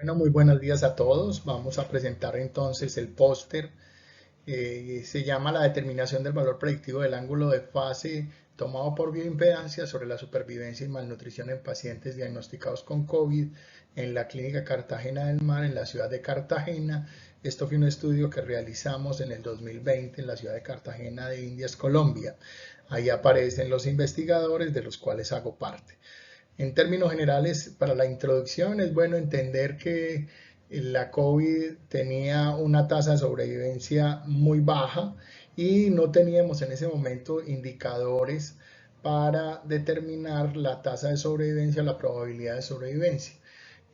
Bueno, muy buenos días a todos. Vamos a presentar entonces el póster. Se llama La determinación del valor predictivo del ángulo de fase tomado por bioimpedancia sobre la supervivencia y malnutrición en pacientes diagnosticados con COVID en la Clínica Cartagena del Mar, en la ciudad de Cartagena. Esto fue un estudio que realizamos en el 2020 en la ciudad de Cartagena de Indias, Colombia. Ahí aparecen los investigadores de los cuales hago parte. En términos generales, para la introducción es bueno entender que la COVID tenía una tasa de sobrevivencia muy baja y no teníamos en ese momento indicadores para determinar la tasa de sobrevivencia o la probabilidad de sobrevivencia.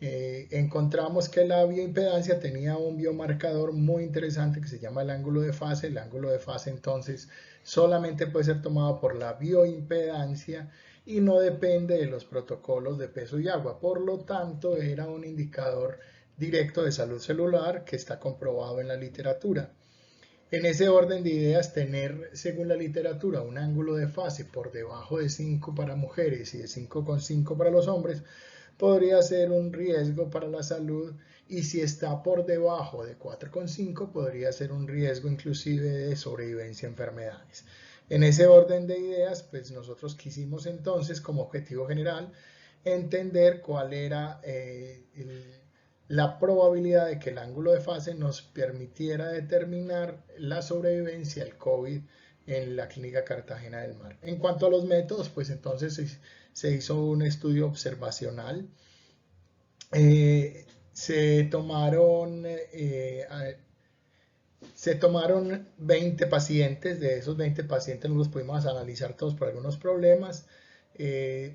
Encontramos que la bioimpedancia tenía un biomarcador muy interesante que se llama el ángulo de fase. El ángulo de fase entonces solamente puede ser tomado por la bioimpedancia y no depende de los protocolos de peso y agua. Por lo tanto, era un indicador directo de salud celular que está comprobado en la literatura. En ese orden de ideas, tener, según la literatura, un ángulo de fase por debajo de 5 para mujeres y de 5,5 para los hombres podría ser un riesgo para la salud, y si está por debajo de 4,5 podría ser un riesgo inclusive de sobrevivencia a enfermedades. En ese orden de ideas, pues nosotros quisimos entonces como objetivo general entender cuál era la probabilidad de que el ángulo de fase nos permitiera determinar la sobrevivencia al COVID en la Clínica Cartagena del Mar. En cuanto a los métodos, pues entonces se hizo un estudio observacional. Se tomaron se tomaron 20 pacientes. De esos 20 pacientes no los pudimos analizar todos por algunos problemas.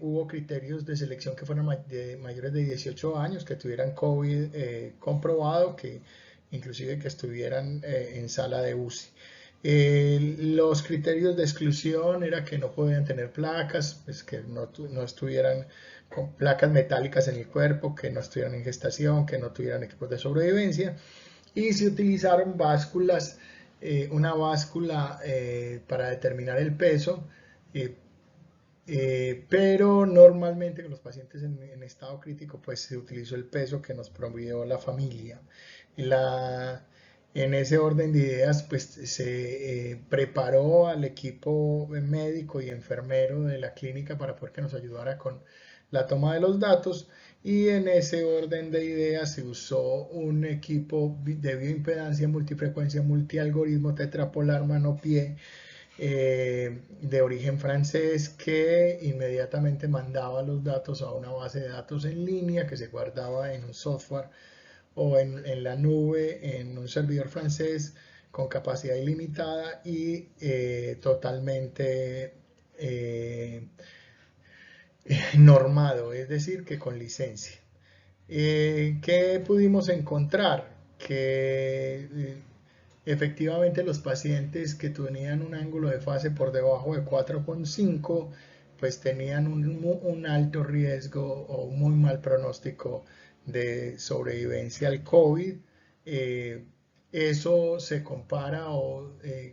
Hubo criterios de selección que fueron de mayores de 18 años, que tuvieran COVID comprobado, que inclusive que estuvieran en sala de UCI. Los criterios de exclusión era que no podían tener placas, pues que no estuvieran con placas metálicas en el cuerpo, que no estuvieran en gestación, que no tuvieran equipos de sobrevivencia, y se utilizaron básculas, una báscula para determinar el peso, eh, pero normalmente con los pacientes en estado crítico pues se utilizó el peso que nos proveyó la familia. En ese orden de ideas pues se preparó al equipo médico y enfermero de la clínica para poder que nos ayudara con la toma de los datos, y en ese orden de ideas se usó un equipo de bioimpedancia multifrecuencia multialgoritmo tetrapolar mano-pie de origen francés, que inmediatamente mandaba los datos a una base de datos en línea que se guardaba en un software o en la nube, en un servidor francés con capacidad ilimitada y totalmente normado, es decir, que con licencia. ¿Qué pudimos encontrar? Que efectivamente los pacientes que tenían un ángulo de fase por debajo de 4,5 pues tenían un alto riesgo o un muy mal pronóstico de sobrevivencia al COVID. Eh, Eso se compara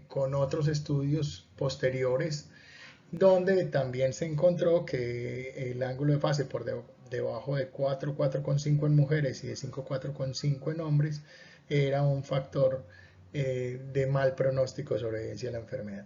con otros estudios posteriores donde también se encontró que el ángulo de fase por debajo de 4, 4,5 en mujeres y de 5, 4,5 en hombres era un factor de mal pronóstico de sobrevivencia a la enfermedad.